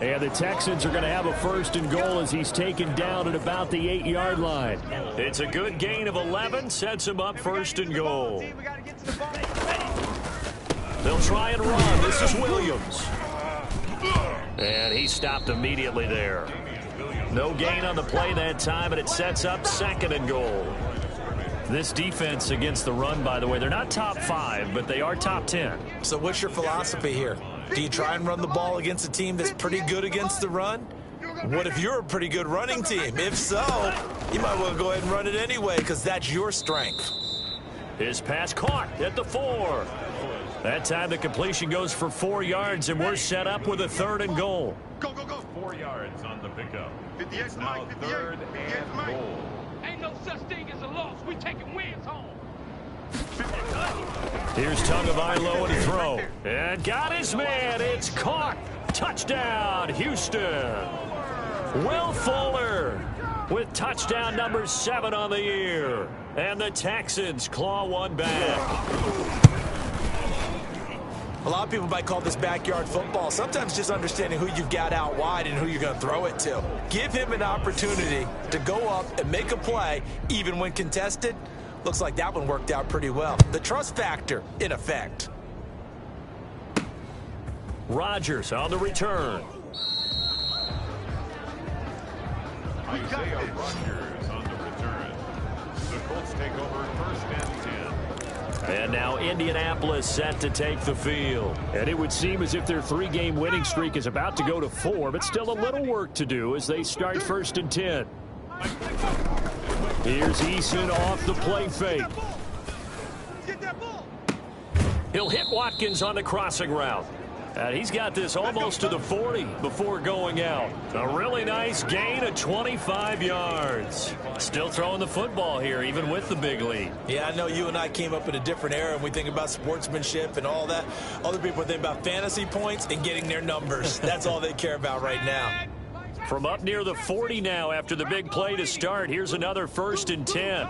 And the Texans are going to have a 1st and goal as he's taken down at about the 8-yard line. It's a good gain of 11. Sets him up 1st and goal. They'll try and run. This is Williams. And he stopped immediately there. No gain on the play that time, and it sets up 2nd and goal. This defense against the run, by the way, they're not top 5, but they are top 10. So what's your philosophy here? Do you try and run the ball against a team that's pretty good against the run? What if you're a pretty good running team? If so, you might well go ahead and run it anyway because that's your strength. His pass caught at the 4. That time the completion goes for 4 yards, and we're set up with a 3rd and goal. Go, go, go. 4 yards on the pickup. 58 It's now 3rd and goal. Ain't no such thing as a loss. We taking wins home. Here's Tagovailoa to throw. And got his man. It's caught. Touchdown, Houston. Will Fuller with touchdown number 7 on the year. And the Texans claw one back. A lot of people might call this backyard football. Sometimes just understanding who you've got out wide and who you're going to throw it to. Give him an opportunity to go up and make a play, even when contested. Looks like that one worked out pretty well. The trust factor in effect. Rodgers on the return. Isaiah Rodgers on the return. The Colts take over 1st and 10. And now Indianapolis set to take the field. And it would seem as if their 3-game winning streak is about to go to 4, but still a little work to do as they start 1st and 10. Here's Eason off the play fake. He'll hit Watkins on the crossing route. And he's got this almost to the 40 before going out. A really nice gain of 25 yards. Still throwing the football here, even with the big lead. Yeah, I know you and I came up in a different era, and we think about sportsmanship and all that. Other people think about fantasy points and getting their numbers. That's all they care about right now. From up near the 40 now after the big play to start. Here's another 1st and 10.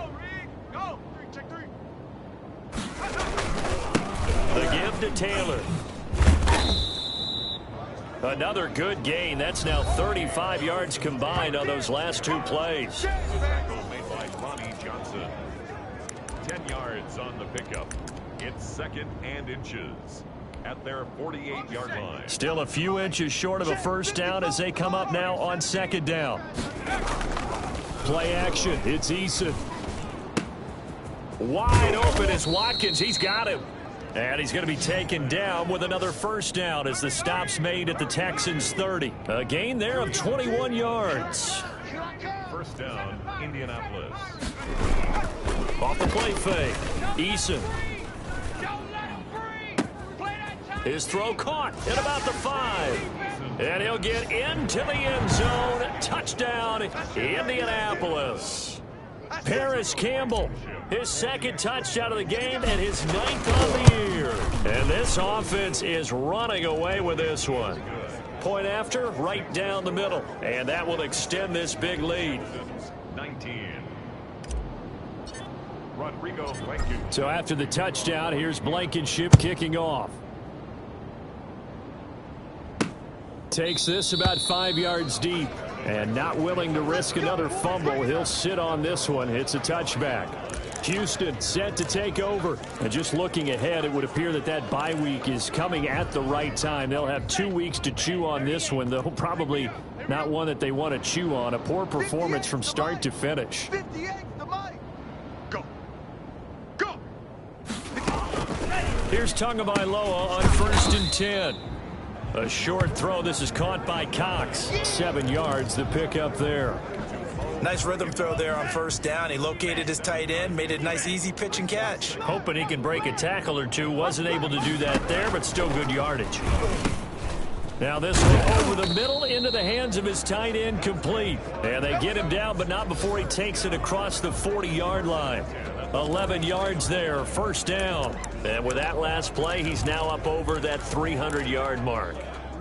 The give to Taylor. Another good gain. That's now 35 yards combined on those last 2 plays. Tackle made by Ronnie Johnson. 10 yards on the pickup. It's 2nd and inches at their 48-yard line. Still a few inches short of a 1st down as they come up now on 2nd down. Play action. It's Eason. Wide open is Watkins. He's got him. And he's going to be taken down with another 1st down as the stop's made at the Texans 30. A gain there of 21 yards. 1st down, Indianapolis. Off the play fake. Eason. His throw caught at about the 5. And he'll get into the end zone. Touchdown, Indianapolis. Paris Campbell, his 2nd touchdown of the game and his 9th on the year. And this offense is running away with this one. Point after, right down the middle. And that will extend this big lead. 19. Rodrigo Blankenship. So after the touchdown, here's Blankenship kicking off. Takes this about 5 yards deep. And not willing to risk another fumble, he'll sit on this one. It's a touchback. Houston set to take over. And just looking ahead, it would appear that that bye week is coming at the right time. They'll have 2 weeks to chew on this one, though probably not one that they want to chew on. A poor performance from start to finish. 58, the mic. Go. Go. Here's Tagovailoa on 1st and 10. A short throw. This is caught by Cox. 7 yards, the pickup there. Nice rhythm throw there on 1st down. He located his tight end, made it a nice easy pitch and catch. Hoping he can break a tackle or two. Wasn't able to do that there, but still good yardage. Now this one over the middle into the hands of his tight end, complete. And they get him down, but not before he takes it across the 40-yard line. 11 yards there, 1st down. And with that last play, he's now up over that 300-yard mark.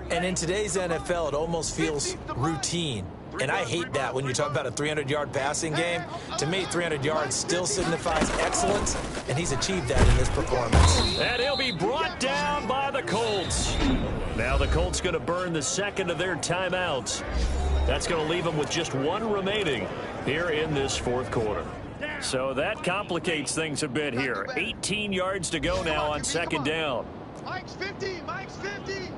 And in today's NFL, it almost feels routine. And I hate that when you talk about a 300-yard passing game. To me, 300 yards still signifies excellence, and he's achieved that in this performance. And he'll be brought down by the Colts. Now the Colts going to burn the 2nd of their timeouts. That's going to leave them with just 1 remaining here in this 4th quarter. So that complicates things a bit here. 18 yards to go now on 2nd down. Mike's 50. Mike's 50.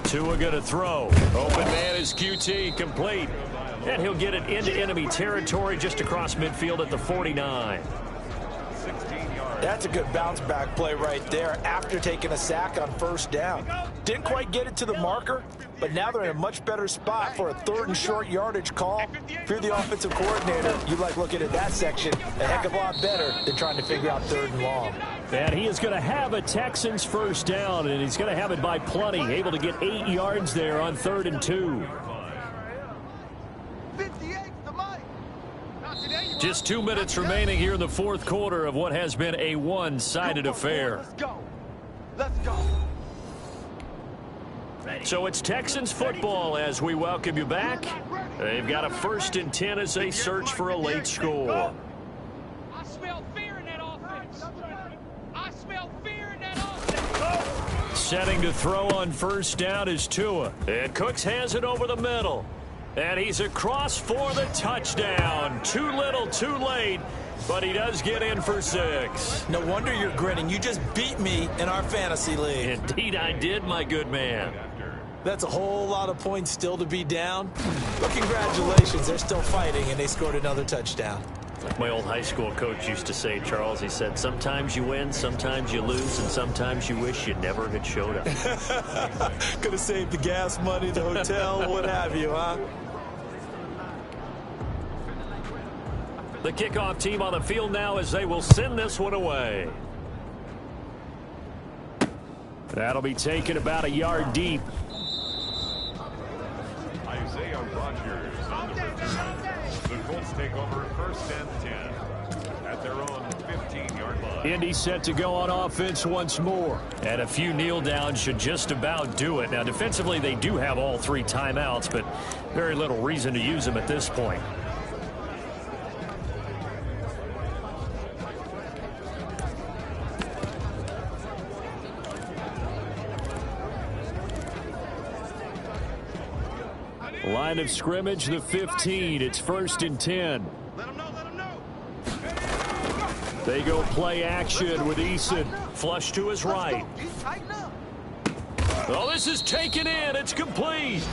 Tua going to throw. Open man is QT, complete. And he'll get it into enemy territory just across midfield at the 49. That's a good bounce back play right there after taking a sack on 1st down. Didn't quite get it to the marker, but now they're in a much better spot for a 3rd and short yardage call. If you're the offensive coordinator, you like looking at that section a heck of a lot better than trying to figure out 3rd and long. And he is going to have a Texans first down, and he's going to have it by plenty. Able to get 8 yards there on 3rd and 2. Just 2 minutes remaining here in the 4th quarter of what has been a one-sided affair. Let's go. Let's go. So it's Texans football as we welcome you back. They've got a 1st and 10 as they search for a late score. I smell fear in that offense. I smell fear in that offense. Setting to throw on 1st down is Tua. And Cooks has it over the middle. And he's across for the touchdown. Too little, too late. But he does get in for 6. No wonder you're grinning. You just beat me in our fantasy league. Indeed I did, my good man. That's a whole lot of points still to be down. But congratulations, they're still fighting, and they scored another touchdown. Like my old high school coach used to say, Charles, he said, sometimes you win, sometimes you lose, and sometimes you wish you never had showed up. Could have saved the gas money, the hotel, what have you, huh? The kickoff team on the field now as they will send this one away. That'll be taken about a yard deep. Isaiah Rodgers on the return. The Colts take over 1st and 10 at their own 15-yard line. Indy set to go on offense once more. And a few kneel downs should just about do it. Now, defensively, they do have all 3 timeouts, but very little reason to use them at this point. Line of scrimmage, the 15. It's 1st and 10. Let him know, let him know. They go play action with Eason. Flush to his right. Tighten up. Oh, this is taken in. It's complete.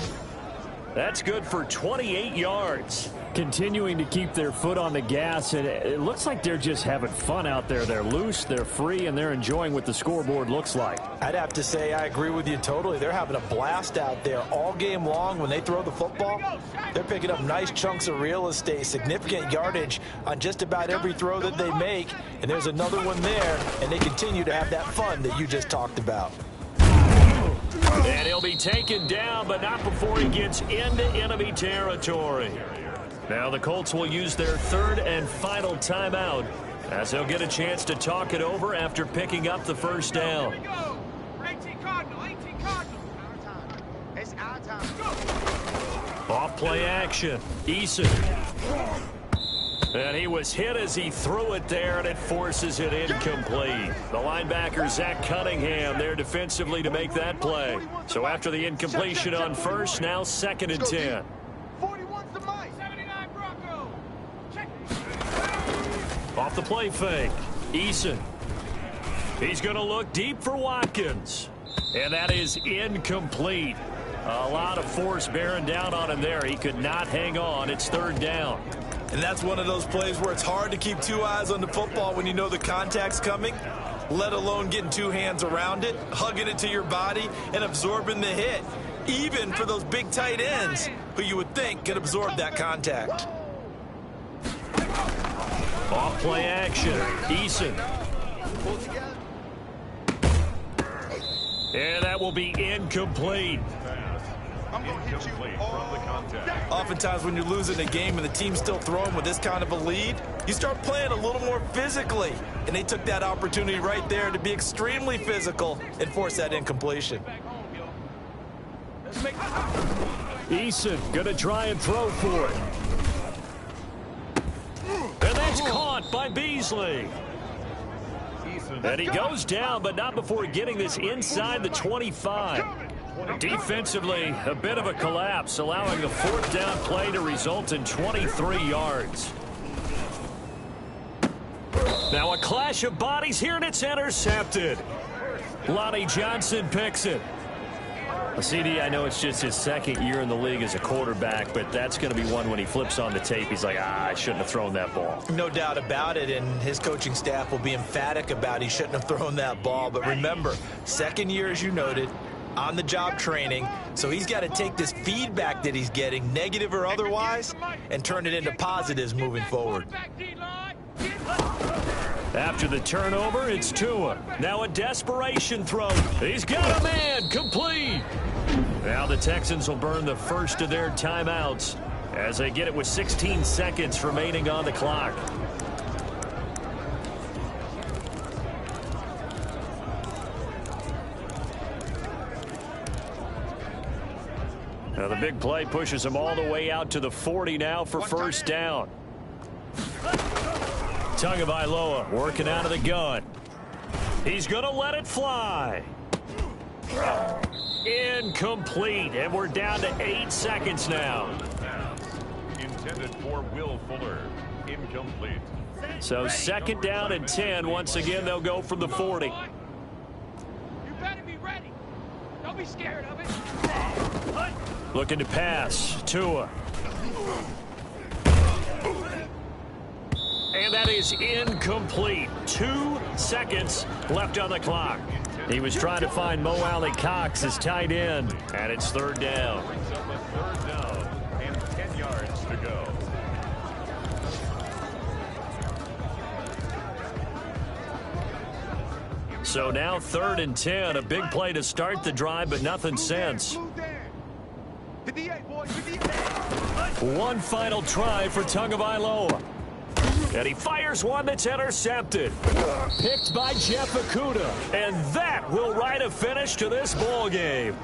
That's good for 28 yards. Continuing to keep their foot on the gas, and it looks like they're just having fun out there. They're loose, they're free, and they're enjoying what the scoreboard looks like. I'd have to say I agree with you totally. They're having a blast out there all game long. When they throw the football, they're picking up nice chunks of real estate, significant yardage on just about every throw that they make. And there's another one there, and they continue to have that fun that you just talked about. And he'll be taken down, but not before he gets into enemy territory. Now the Colts will use their 3rd and final timeout as they'll get a chance to talk it over after picking up the 1st down. 18 Cardinal, 18 Cardinal. It's our time. Off play action. Eason. And he was hit as he threw it there, and it forces it incomplete. The linebacker, Zach Cunningham, there defensively to make that play. So after the incompletion on 1st, now 2nd and 10. 41's the mic. 79 Bronco. Check. Off the play fake. Eason. He's going to look deep for Watkins. And that is incomplete. A lot of force bearing down on him there. He could not hang on. It's 3rd down. And that's one of those plays where it's hard to keep 2 eyes on the football when you know the contact's coming, let alone getting 2 hands around it, hugging it to your body, and absorbing the hit, even for those big tight ends who you would think could absorb that contact. Off play action. Eason. And that will be incomplete. Incomplete from the contact. Oftentimes when you're losing a game and the team's still throwing with this kind of a lead, you start playing a little more physically. And they took that opportunity right there to be extremely physical and force that incompletion. Eason going to try and throw for it. And that's caught by Beasley. And he goes down, but not before getting this inside the 25. Defensively, a bit of a collapse, allowing the 4th down play to result in 23 yards. Now a clash of bodies here, and it's intercepted. Lonnie Johnson picks it. CD, I know it's just his 2nd year in the league as a quarterback, but that's going to be one when he flips on the tape. He's like, I shouldn't have thrown that ball. No doubt about it, and his coaching staff will be emphatic about he shouldn't have thrown that ball. But remember, 2nd year, as you noted, on-the-job training, so he's got to take this feedback that he's getting, negative or otherwise, and turn it into positives moving forward. After the turnover, it's Tua. Now a desperation throw. He's got a man, complete. Now the Texans will burn the first of their timeouts as they get it with 16 seconds remaining on the clock. Now the big play pushes him all the way out to the 40 now for first down. Tagovailoa working out of the gun. He's going to let it fly. Incomplete, and we're down to 8 seconds now. Intended for Will Fuller. Incomplete. So second down and 10. Once again, they'll go from the 40. You better be ready. Don't be scared of it. Looking to pass. Tua. And that is incomplete. 2 seconds left on the clock. He was trying to find Mo Alley Cox as tight end, and it's third down. Brings up a third down and 10 yards to go. So now third and 10. A big play to start the drive, but nothing since. One final try for Tagovailoa. And he fires one that's intercepted. Picked by Jeff Okudah. And that will write a finish to this ball game.